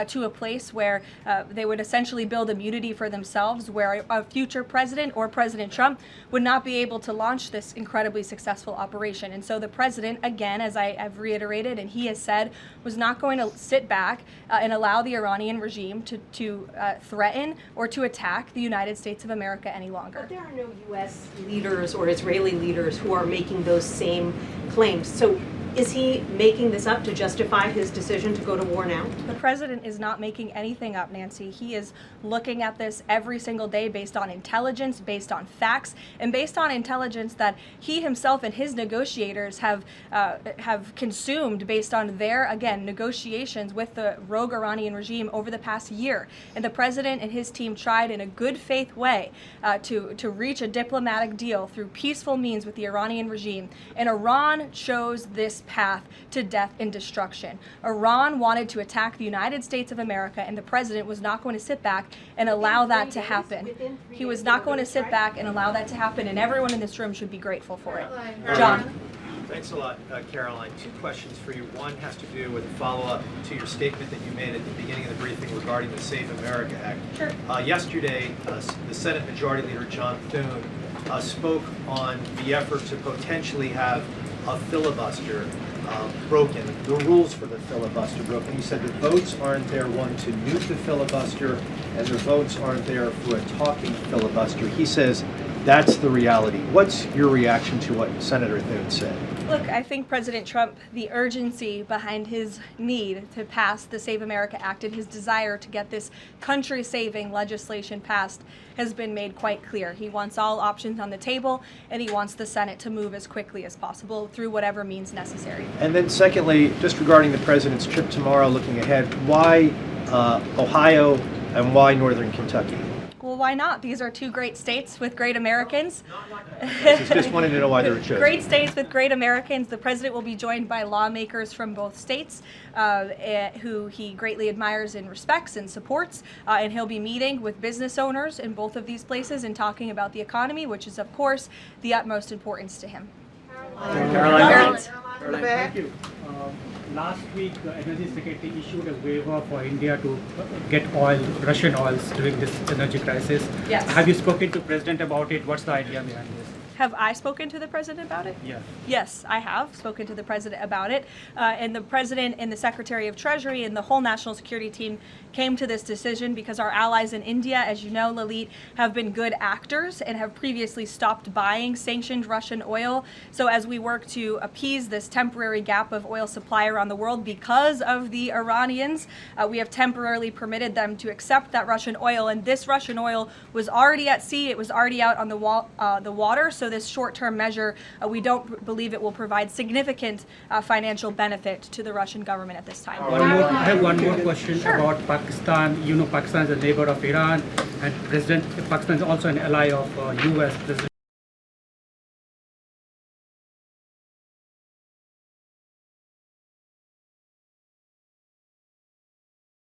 to a place where they would essentially build immunity for themselves, where a future president or President Trump would not be able to launch this incredibly successful operation. And so the president, again, as I've reiterated and he has said, was not going to sit back and allow the Iranian regime to threaten or to attack the United States of America any longer. But there are no U.S. leaders or Israeli leaders who are making those same claims. So is he making this up to justify his decision to go to war now? The president is not making anything up, Nancy. He is looking at this every single day based on intelligence, based on facts, and based on intelligence that he himself and his negotiators have consumed based on their, again, negotiations with the rogue Iranian regime over the past year. And the president and his team tried in a good faith way to reach a diplomatic deal through peaceful means with the Iranian regime. And Iran chose this path to death and destruction. Iran wanted to attack the United States of America, and the president was not going to sit back and allow that to happen. He was not going to sit back and allow that to happen, and everyone in this room should be grateful for it. John. Thanks a lot, Karoline. Two questions for you. One has to do with a follow-up to your statement that you made at the beginning of the briefing regarding the Save America Act. Sure. Yesterday, the Senate Majority Leader John Thune spoke on the effort to potentially have a filibuster broken, the rules for the filibuster broken. He said the votes aren't there, one, to nuke the filibuster, and the votes aren't there for a talking filibuster. He says that's the reality. What's your reaction to what Senator Thune said? Look, I think President Trump, the urgency behind his need to pass the Save America Act and his desire to get this country-saving legislation passed has been made quite clear. He wants all options on the table, and he wants the Senate to move as quickly as possible through whatever means necessary. And then secondly, just regarding the president's trip tomorrow, looking ahead, why Ohio and why Northern Kentucky? Well, why not? These are two great states with great Americans. Just wanted to know why they were chosen. Great states with great Americans. The president will be joined by lawmakers from both states who he greatly admires and respects and supports. And he'll be meeting with business owners in both of these places and talking about the economy, which is, of course, the utmost importance to him. Karoline, thank you. Last week, the Energy Secretary issued a waiver for India to get oil, Russian oils, during this energy crisis. Yes. Have you spoken to the President about it? What's the idea behind this? Have I spoken to the president about it? Yeah. Yes, I have spoken to the president about it. And the president and the Secretary of Treasury and the whole national security team came to this decision because our allies in India, as you know, Leavitt, have been good actors and have previously stopped buying sanctioned Russian oil. So as we work to appease this temporary gap of oil supply around the world because of the Iranians, we have temporarily permitted them to accept that Russian oil. And this Russian oil was already at sea. It was already out on the water. So this short-term measure, we don't believe it will provide significant financial benefit to the Russian government at this time. I have one more question. Sure. About Pakistan. You know, Pakistan is a neighbor of Iran, and Pakistan is also an ally of U.S. President